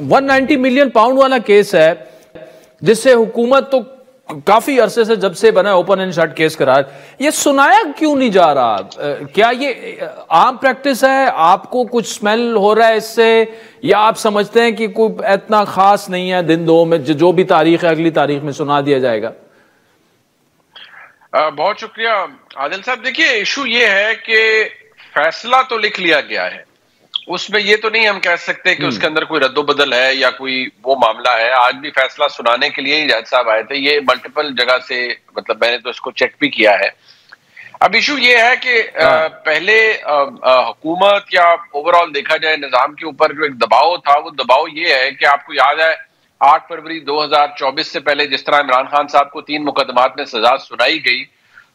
190 मिलियन पाउंड वाला केस है, जिससे हुकूमत तो काफी अरसे से, जब से बना ओपन एंड शट केस करार, ये सुनाया क्यों नहीं जा रहा? क्या ये आम प्रैक्टिस है? आपको कुछ स्मेल हो रहा है इससे, या आप समझते हैं कि कोई इतना खास नहीं है, दिन 2 में जो भी तारीख है अगली तारीख में सुना दिया जाएगा? बहुत शुक्रिया आदिल साहब। देखिए, इशू ये है कि फैसला तो लिख लिया गया है, उसमें ये तो नहीं हम कह सकते कि उसके अंदर कोई रद्दोबदल है या कोई वो मामला है। आज भी फैसला सुनाने के लिए ही जज साहब आए थे, ये मल्टीपल जगह से, मतलब मैंने तो इसको चेक भी किया है। अब इशू ये है कि पहले हुकूमत या ओवरऑल देखा जाए निजाम के ऊपर जो एक दबाव था, वो दबाव ये है कि आपको याद है 8 फरवरी 2024 से पहले जिस तरह इमरान खान साहब को 3 मुकदमात में सजा सुनाई गई,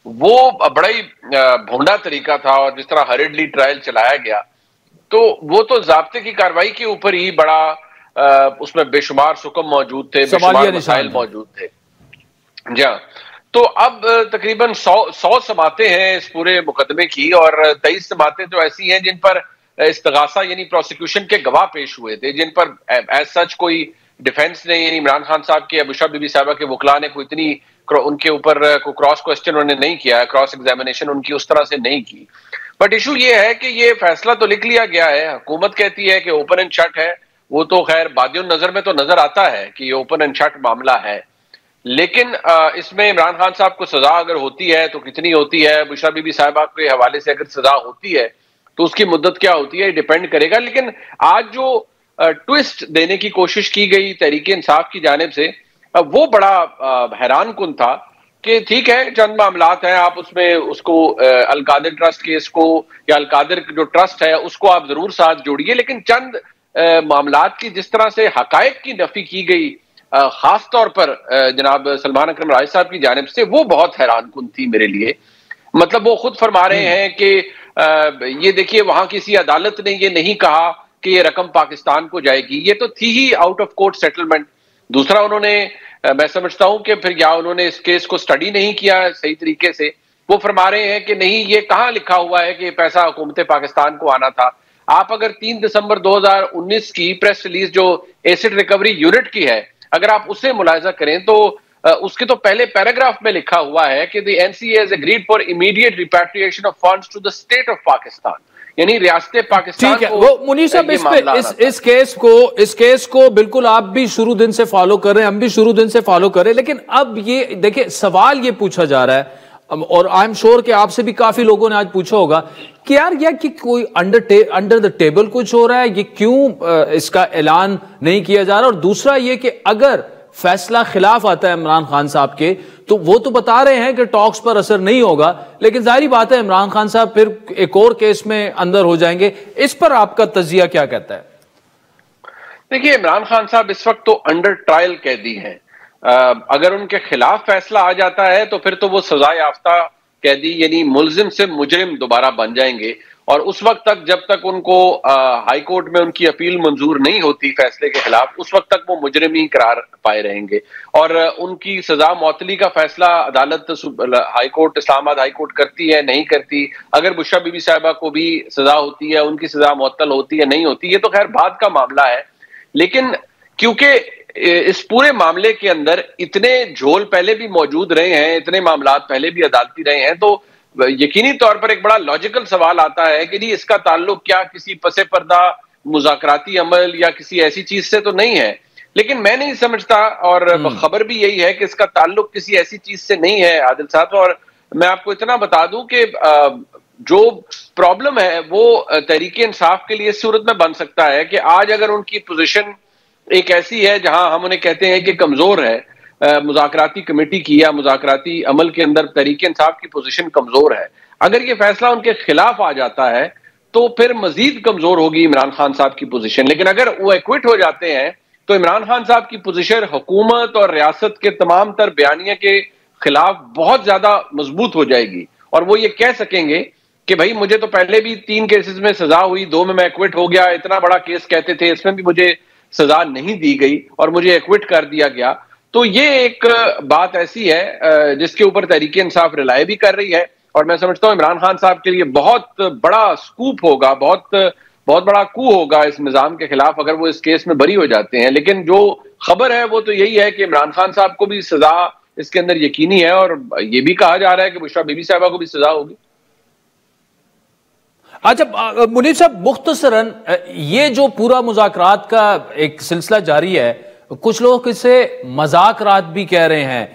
वो बड़ा ही भोंडा तरीका था, और जिस तरह हरिडली ट्रायल चलाया गया, तो वो तो ज़ाब्ते की कार्रवाई के ऊपर ही बड़ा उसमें बेशुमार सुकम मौजूद थे, बेशुमार मसाइल मौजूद थे। जी हाँ, तो अब तकरीबन 100 समातें हैं इस पूरे मुकदमे की, और 23 समातें तो ऐसी हैं जिन पर इस्तगासा यानी प्रोसिक्यूशन के गवाह पेश हुए थे, जिन पर एज सच कोई डिफेंस ने, यानी इमरान खान साहब के, अबूशा बीबी साहबा के वकला ने कोई इतनी उनके ऊपर को क्रॉस क्वेश्चन उन्होंने नहीं किया, क्रॉस एग्जामिनेशन उनकी उस तरह से नहीं की। बट इशू ये है कि ये फैसला तो लिख लिया गया है, हुकूमत कहती है कि ओपन एंड शट है, वो तो खैर बादियों नजर में तो नजर आता है कि ये ओपन एंड शट मामला है, लेकिन इसमें इमरान खान साहब को सजा अगर होती है तो कितनी होती है, अबूशा बीबी साहबा के हवाले से अगर सजा होती है तो उसकी मुद्दत क्या होती है, डिपेंड करेगा। लेकिन आज जो ट्विस्ट देने की कोशिश की गई तहरीक इंसाफ की जानिब से, वो बड़ा हैरान कुन था कि ठीक है, चंद मामलात हैं, आप उसमें उसको अलकादिर ट्रस्ट केस को या अलकादिर जो ट्रस्ट है उसको आप जरूर साथ जोड़िए, लेकिन चंद मामलात की जिस तरह से हकायक की नफी की गई, खास तौर पर जनाब सलमान अकरम राय साहब की जानिब से, वो बहुत हैरान कुन थी मेरे लिए। मतलब वो खुद फरमा रहे हैं कि ये देखिए, वहां किसी अदालत ने ये नहीं कहा कि ये रकम पाकिस्तान को जाएगी, ये तो थी ही आउट ऑफ कोर्ट सेटलमेंट। दूसरा उन्होंने मैं समझता हूं कि फिर या उन्होंने इस केस को स्टडी नहीं किया सही तरीके से। वो फरमा रहे हैं कि नहीं, ये कहां लिखा हुआ है कि पैसा हुकूमत पाकिस्तान को आना था। आप अगर 3 दिसंबर 2019 की प्रेस रिलीज जो एसिड रिकवरी यूनिट की है, अगर आप उसे मुलाहिजा करें तो उसके तो पहले पैराग्राफ में लिखा हुआ है कि the NCA has agreed for immediate repatriation of funds to the state of Pakistan, यानी रियासत पाकिस्तान को। वो मुनीर साहब इस केस को बिल्कुल आप भी शुरू दिन से फॉलो कर रहे हैं, हम भी शुरू दिन से फॉलो कर रहे हैं, लेकिन अब ये देखिए सवाल ये पूछा जा रहा है और आई एम श्योर कि आपसे भी काफी लोगों ने आज पूछा होगा कि यार ये कि कोई अंडर द टेबल कुछ हो रहा है, ये क्यों इसका ऐलान नहीं किया जा रहा। और दूसरा ये कि अगर फैसला खिलाफ आता है इमरान खान साहब के, तो वो तो बता रहे हैं कि टॉक्स पर असर नहीं होगा, लेकिन जाहिर बात है इमरान खान साहब फिर एक और केस में अंदर हो जाएंगे। इस पर आपका तजिया क्या कहता है? देखिए, इमरान खान साहब इस वक्त तो अंडर ट्रायल कैदी हैं। अगर उनके खिलाफ फैसला आ जाता है तो फिर तो वो सजा याफ्ता कैदी यानी मुलजिम से मुजरिम दोबारा बन जाएंगे, और उस वक्त तक जब तक उनको हाई कोर्ट में उनकी अपील मंजूर नहीं होती फैसले के खिलाफ, उस वक्त तक वो मुजरिम ही करार पाए रहेंगे। और उनकी सजा मौतली का फैसला अदालत high court, Islamabad high court करती है नहीं करती, अगर बुशरा बीबी साहिबा को भी सजा होती है, उनकी सजा मुअत्तल होती है नहीं होती, ये तो खैर बाद का मामला है। लेकिन क्योंकि इस पूरे मामले के अंदर इतने झोल पहले भी मौजूद रहे हैं, इतने मामला पहले भी अदालती रहे हैं, तो यकीनी तौर पर एक बड़ा लॉजिकल सवाल आता है कि जी इसका ताल्लुक क्या किसी पसे पर्दा मुज़ाकराती अमल या किसी ऐसी चीज से तो नहीं है। लेकिन मैं नहीं समझता, और खबर भी यही है कि इसका ताल्लुक किसी ऐसी चीज से नहीं है आदिल साहब। और मैं आपको इतना बता दूं कि जो प्रॉब्लम है वो तहरीक इंसाफ के लिए इस सूरत में बन सकता है कि आज अगर उनकी पोजीशन एक ऐसी है जहां हम उन्हें कहते हैं कि कमजोर है, मुज़ाकराती कमेटी की या मुज़ाकराती अमल के अंदर तहरीक इंसाफ की पोजीशन कमजोर है, अगर ये फैसला उनके खिलाफ आ जाता है तो फिर मजीद कमजोर होगी इमरान खान साहब की पोजीशन। लेकिन अगर वो एक्विट हो जाते हैं तो इमरान खान साहब की पोजीशन हुकूमत और रियासत के तमाम तर बयानिया के खिलाफ बहुत ज्यादा मजबूत हो जाएगी, और वो ये कह सकेंगे कि भाई मुझे तो पहले भी 3 केसेस में सजा हुई, 2 में मैं एक्विट हो गया, इतना बड़ा केस कहते थे, इसमें भी मुझे सजा नहीं दी गई और मुझे एक्विट कर दिया गया। तो ये एक बात ऐसी है जिसके ऊपर तहरीक इंसाफ रिलाय भी कर रही है, और मैं समझता हूं इमरान खान साहब के लिए बहुत बड़ा स्कूप होगा, बहुत बड़ा कू होगा इस निजाम के खिलाफ अगर वो इस केस में बरी हो जाते हैं। लेकिन जो खबर है वो तो यही है कि इमरान खान साहब को भी सजा इसके अंदर यकीनी है, और ये भी कहा जा रहा है कि बुशरा बीबी साहिबा को भी सजा होगी। अच्छा मुनीर साहब, मुख्तसरन ये जो पूरा मुज़ाकरात का एक सिलसिला जारी है, कुछ लोग इसे मजाकरात भी कह रहे हैं,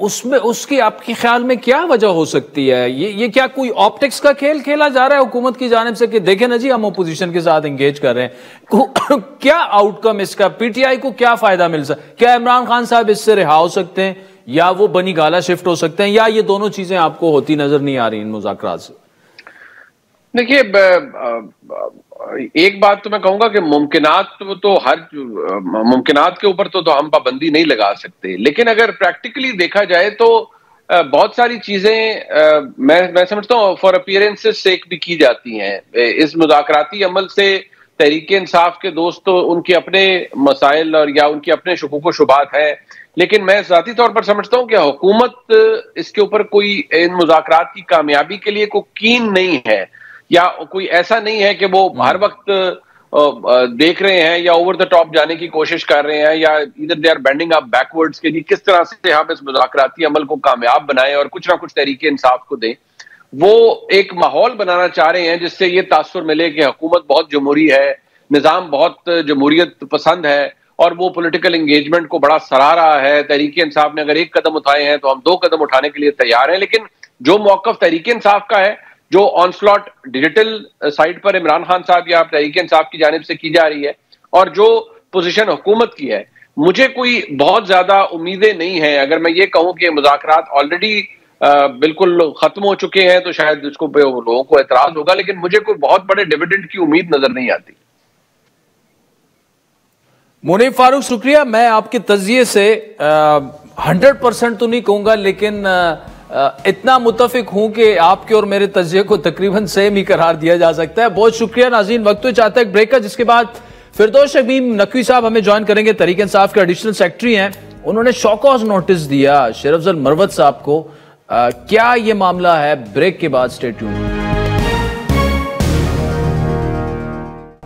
उसमें उसकी आपके ख्याल में क्या वजह हो सकती है? ये क्या कोई ऑप्टिक्स का खेल खेला जा रहा है हुकूमत की जानिब से कि देखें ना जी हम अपोजिशन के साथ एंगेज कर रहे हैं? क्या आउटकम इसका, पीटीआई को क्या फायदा मिल सकता? क्या इमरान खान साहब इससे रिहा हो सकते हैं, या वो बनी गाला शिफ्ट हो सकते हैं, या ये दोनों चीजें आपको होती नजर नहीं आ रही इन मुज़ाकरात से? देखिए, एक बात तो मैं कहूंगा कि मुमकिनात तो हर मुमकिनात के ऊपर तो हम पाबंदी नहीं लगा सकते, लेकिन अगर प्रैक्टिकली देखा जाए तो बहुत सारी चीजें मैं समझता हूँ फॉर अपीयरेंसेस सेक भी की जाती हैं। इस मुज़ाकराती अमल से तहरीक इंसाफ के दोस्त तो उनके अपने मसाइल और या उनके अपने शुकूक व शुबात है, लेकिन मैं ज़ाती तौर पर समझता हूँ कि हुकूमत इसके ऊपर कोई इन मुज़ाकरात की कामयाबी के लिए कोई कीन नहीं है, या कोई ऐसा नहीं है कि वो हर वक्त देख रहे हैं या ओवर द टॉप जाने की कोशिश कर रहे हैं, या इधर they are bending up backwards के लिए किस तरह से हम इस मुज़ाकराती अमल को कामयाब बनाएं और कुछ ना कुछ तरीके इंसाफ को दें। वो एक माहौल बनाना चाह रहे हैं जिससे ये तासुर मिले कि हुकूमत बहुत जमहूरी है, निज़ाम बहुत जमहूरियत पसंद है, और वो पॉलिटिकल एंगेजमेंट को बड़ा सराह रहा है। तहरीक इंसाफ ने अगर एक कदम उठाए हैं तो हम 2 कदम उठाने के लिए तैयार हैं। लेकिन जो मौक़िफ़ तहरीक इंसाफ का है, जो ऑनस्लॉट डिजिटल साइड पर इमरान खान साहब या तहरीक इंसाफ की जानिब से की जा रही है, और जो पोजीशन हुकूमत की है, मुझे कोई बहुत ज्यादा उम्मीदें नहीं है। अगर मैं ये कहूं कि मुज़ाकरात ऑलरेडी बिल्कुल खत्म हो चुके हैं तो शायद इसको लोगों को एतराज होगा, लेकिन मुझे कोई बहुत बड़े डिविडेंड की उम्मीद नजर नहीं आती। मुनीर फारूक, शुक्रिया। मैं आपके तजिए से 100% तो नहीं कहूंगा, लेकिन इतना मुत्तफिक हूं कि आपके और मेरे तजिए को तकरीबन सेम ही करार दिया जा सकता है। बहुत शुक्रिया नाज़रीन। वक्त तो चाहता है एक ब्रेक का, जिसके बाद फिरदौस शमीम नकवी साहब हमें ज्वाइन करेंगे, तहरीक इंसाफ के एडिशनल सेक्रेटरी हैं। उन्होंने शोकॉज नोटिस दिया शेर अफजल मरवत साहब को। क्या ये मामला है? ब्रेक के बाद स्टे ट्यून्ड।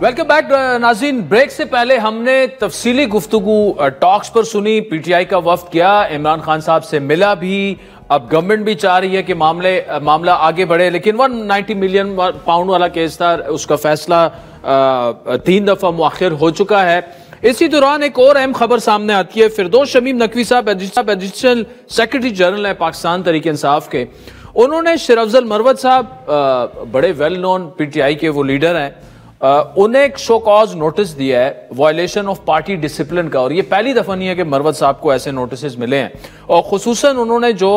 वेलकम बैक नाज़रीन। ब्रेक से पहले हमने तफसीली गुफ्तगू टॉक्स पर सुनी। पीटीआई का वफ्द गया, इमरान खान साहब से मिला भी। अब गवर्नमेंट भी चाह रही है कि मामला आगे बढ़े, लेकिन 190 मिलियन पाउंड वाला केस था, उसका फैसला 3 दफा मुअख्खर हो चुका है। इसी दौरान एक और अहम खबर सामने आती है। फिरदौस शमीम नकवी साहब एडिशनल सेक्रेटरी जनरल है पाकिस्तान तहरीक इंसाफ के। उन्होंने शेर अफजल मरवत साहब बड़े वेल नोन पीटीआई के वो लीडर हैं, उन्हें एक शो कॉज नोटिस दिया है वायलेशन ऑफ पार्टी डिसिप्लिन का। और ये पहली दफा नहीं है कि मरवत साहब को ऐसे नोटिस मिले हैं। और खुसूसन उन्होंने जो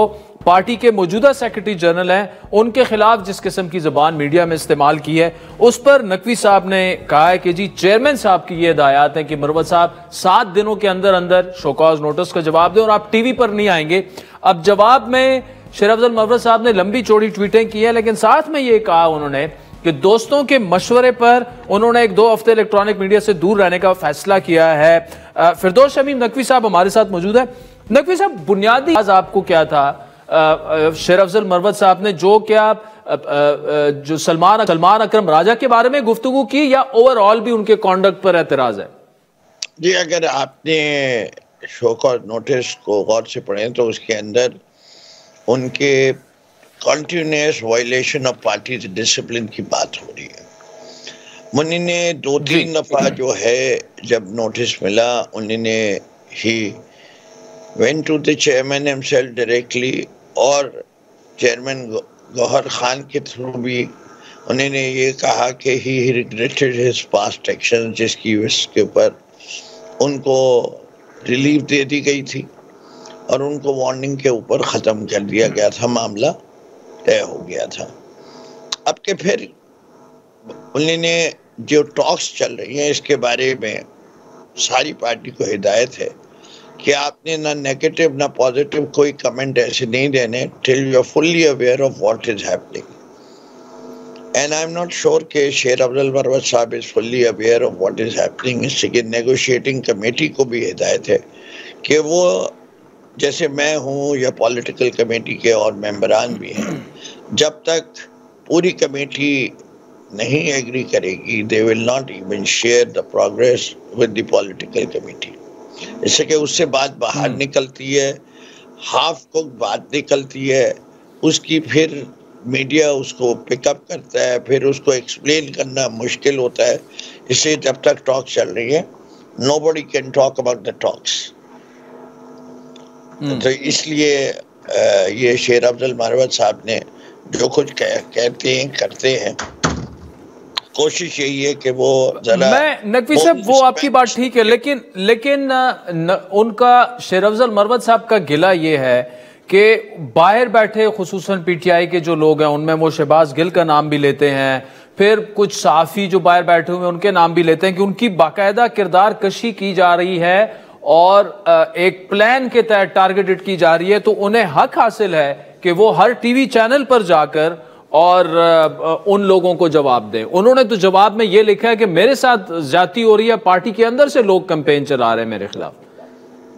पार्टी के मौजूदा सेक्रेटरी जनरल हैं उनके खिलाफ जिस किस्म की जबान मीडिया में इस्तेमाल की है, उस पर नकवी साहब ने कहा है कि जी चेयरमैन साहब की ये हिदायत है कि मरवत साहब 7 दिनों के अंदर अंदर शो कॉज नोटिस का जवाब दें और आप टीवी पर नहीं आएंगे। अब जवाब में शेर अफजल मरवत साहब ने लंबी चौड़ी ट्वीटें की है, लेकिन साथ में ये कहा उन्होंने कि दोस्तों के मशवरे पर उन्होंने 1-2 हफ्ते इलेक्ट्रॉनिक मीडिया से दूर रहने का फैसला किया है। फिरदौस शमीम नकवी साहब हमारे साथ मौजूद है। नकवी साहब, बुनियादी आपको क्या था शेर अफजल मरवत साहब ने जो सलमान अकरम राजा के बारे में गुफ्तगू की, या ओवरऑल भी उनके कॉन्डक्ट पर एतराज है? जी, अगर आपने शो कॉज नोटिस को गौर से पढ़ें तो उसके अंदर उनके continuous violation of party discipline की बात हो रही है। उन्होंने 2-3 दफा जो है जब नोटिस मिला, उन्होंने he went to the chairman himself directly और चेयरमैन गौहर खान के थ्रू भी उन्होंने ये कहा कि he regretted his past action, जिसकी उसके ऊपर उनको रिलीफ दे दी गई थी और उनको वार्निंग के ऊपर ख़त्म कर दिया गया था, मामला तय हो गया था। अब के फिर उन्होंने जो टॉक्स चल रही हैं इसके बारे में सारी पार्टी को हिदायत है कि आपने ना नेगेटिव ना पॉजिटिव कोई कमेंट ऐसे नहीं देने till you are fully aware of what is happening. And I am not sure कि Sher Afzal Marwat sahab is fully aware of what is happening. इसके नेगोशिएटिंग कमेटी को भी हिदायत है कि वो, जैसे मैं हूँ या पॉलिटिकल कमेटी के और मेंबरान भी हैं, जब तक पूरी कमेटी नहीं एग्री करेगी they will not even share the progress with the political committee. इससे कि उससे बात बाहर निकलती है, हाफ कुक बात निकलती है, उसकी फिर मीडिया उसको पिकअप करता है, फिर उसको एक्सप्लेन करना मुश्किल होता है। इससे जब तक टॉक चल रही है nobody can talk about the talks. तो इसलिए ये शेर अफजल मरवत साहब ने जो कुछ कहते हैं करते हैं, कोशिश यही है कि वो जरा, मैं नकवी साहब वो आपकी बात ठीक है, लेकिन उनका शेर अफजल मरवत साहब का गिला ये है कि बाहर बैठे खुसूसन पीटीआई के जो लोग हैं उनमें वो शहबाज गिल का नाम भी लेते हैं, फिर कुछ सहाफ़ी जो बाहर बैठे हुए हैं उनके नाम भी लेते हैं कि उनकी बाकायदा किरदार कशी की जा रही है और एक प्लान के तहत टारगेटेड की जा रही है। तो उन्हें हक हासिल है कि वो हर टीवी चैनल पर जाकर और उन लोगों को जवाब दें। उन्होंने तो जवाब में ये लिखा है कि मेरे साथ ज्यादती हो रही है, पार्टी के अंदर से लोग कैंपेन चला रहे हैं मेरे खिलाफ।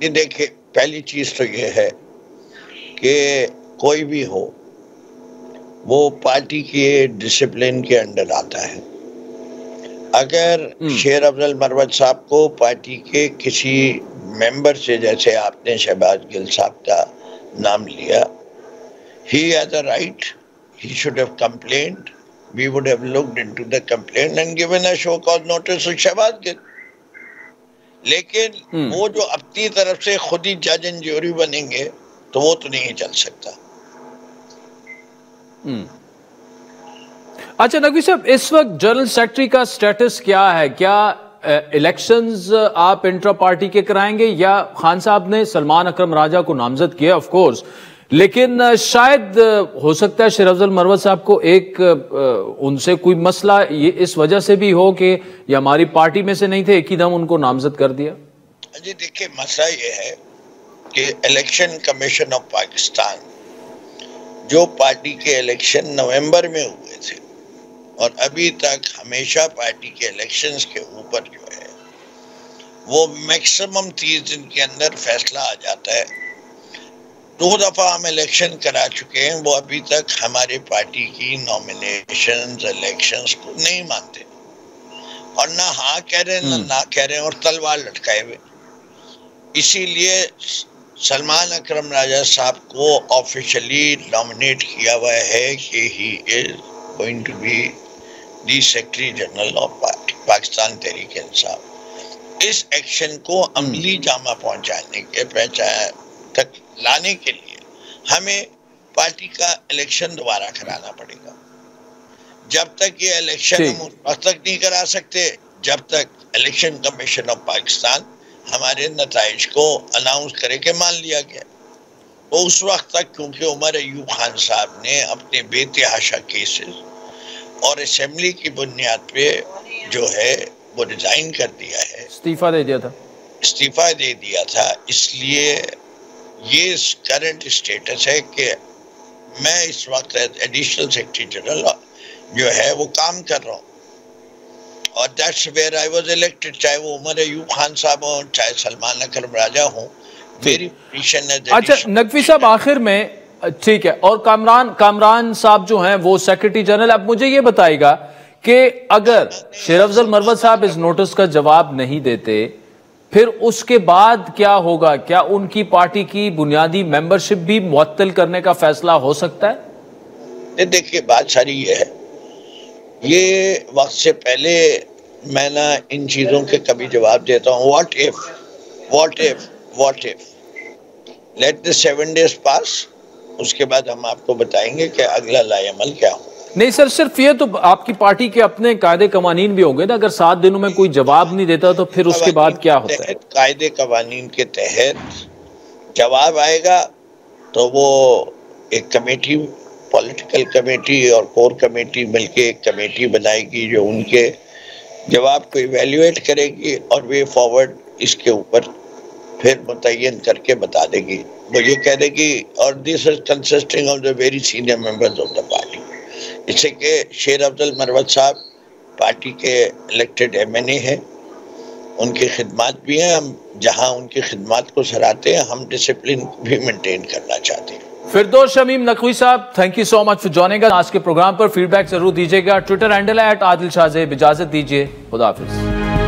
ये देखिए, पहली चीज तो ये है कि कोई भी हो वो पार्टी के डिसिप्लिन के अंडर आता है। अगर शेर अफजल मरवत साहब को पार्टी के किसी मेंबर से, जैसे आपने शहबाज गिल साहब का नाम लिया, he has a right, he should have complained, we would have looked into the complaint and given a show cause notice to Shahbaz Gill. लेकिन वो जो अपनी तरफ से खुद ही जज एंड ज्यूरी बनेंगे तो वो तो नहीं चल सकता। अच्छा नकवी साहब, इस वक्त जनरल सेक्रेटरी का स्टेटस क्या है? क्या इलेक्शंस आप इंट्रा पार्टी के कराएंगे, या खान साहब ने सलमान अकरम राजा को नामजद किया ऑफ कोर्स, लेकिन शायद हो सकता है शेर अफजल मरवत साहब को एक उनसे कोई मसला ये इस वजह से भी हो कि ये हमारी पार्टी में से नहीं थे, एक ही दम उनको नामजद कर दिया? जी देखिए, मसला ये है कि इलेक्शन कमीशन ऑफ पाकिस्तान, जो पार्टी के इलेक्शन नवंबर में हुए थे और अभी तक हमेशा पार्टी के इलेक्शंस के ऊपर जो है वो मैक्सिमम 30 दिन के अंदर फैसला आ जाता है। 2 दफा हम इलेक्शन करा चुके हैं, वो अभी तक हमारे पार्टी की नॉमिनेशंस इलेक्शंस को नहीं मानते और ना हाँ कह रहे हैं ना कह रहे हैं और तलवार लटकाए हुए। इसीलिए सलमान अकरम राजा साहब को ऑफिशियली नॉमिनेट किया हुआ है कि he is going to be the secretary general of Pakistan Tehreek Insaf. इस एक्शन को अमली जामा पहुंचाने के तक लाने के लिए हमें पार्टी का इलेक्शन दोबारा कराना पड़ेगा। जब तक ये इलेक्शन हम उस वक्त तक नहीं करा सकते जब तक इलेक्शन कमीशन ऑफ पाकिस्तान हमारे नताइज को अनाउंस करे के मान लिया गया। तो उस वक्त तक क्योंकि उमर अयूब खान साहब ने अपने बेतहाशा केसेस और असेंबली की बुनियाद पे जो है वो रिजाइन कर दिया है, इस्तीफा दे दिया था। इसलिए ये करंट स्टेटस है कि मैं इस वक्त एडिशनल सेक्रेटरी जनरल जो है वो काम कर रहा हूँ और that's where I was elected. चाहे वो उमर अयूब खान साहब हो, चाहे सलमान अकरम राजा हो, मेरी पोजीशन है। अच्छा नकवी साहब, आखिर में ठीक है, और कामरान साहब जो हैं वो सेक्रेटरी जनरल। अब मुझे ये बताएगा कि अगर शेर अफजल मरवत साहब इस नोटिस का जवाब नहीं देते फिर उसके बाद क्या होगा? क्या उनकी पार्टी की बुनियादी मेंबरशिप भी मुअत्तल करने का फैसला हो सकता है? देखिए बात सारी ये है, ये वक्त से पहले मैं ना इन चीजों के कभी जवाब देता हूँ। What if let the 7 days पास, उसके बाद हम आपको बताएंगे कि अगला लाएअमल क्या हो। नहीं सर, सिर्फ ये तो आपकी पार्टी के अपने कायदे कवानीन भी होंगे ना। अगर 7 दिनों में कोई जवाब नहीं देता तो फिर उसके बाद क्या होता है? कायदे कवानीन के तहत जवाब आएगा तो वो एक कमेटी, पॉलिटिकल कमेटी और कोर कमेटी मिलके एक कमेटी बनाएगी जो उनके जवाब को इवेल्युएट करेगी और वे फॉरवर्ड इसके ऊपर फिर मुतय्यन करके बता देगी। वो ये कह देगी और this is consisting of the very senior members of the party. इससे कि शेर अफजल मरवत साहब पार्टी के इलेक्टेड MNA हैं, उनकी खिदमत भी हैं। हम जहां उनकी खिदमत को सराहते हैं, हम डिसिप्लिन भी मेंटेन करना चाहते हैं। फिरदौस शमीम नकवी साहब, thank you so much for joining अस। आज के प्रोग्राम पर फीडबैक जरूर दीजिएगा। ट्विटर हैंडल है @आदिल शाह ज़ेब। इजाजत दीजिए, खुदा हाफिज।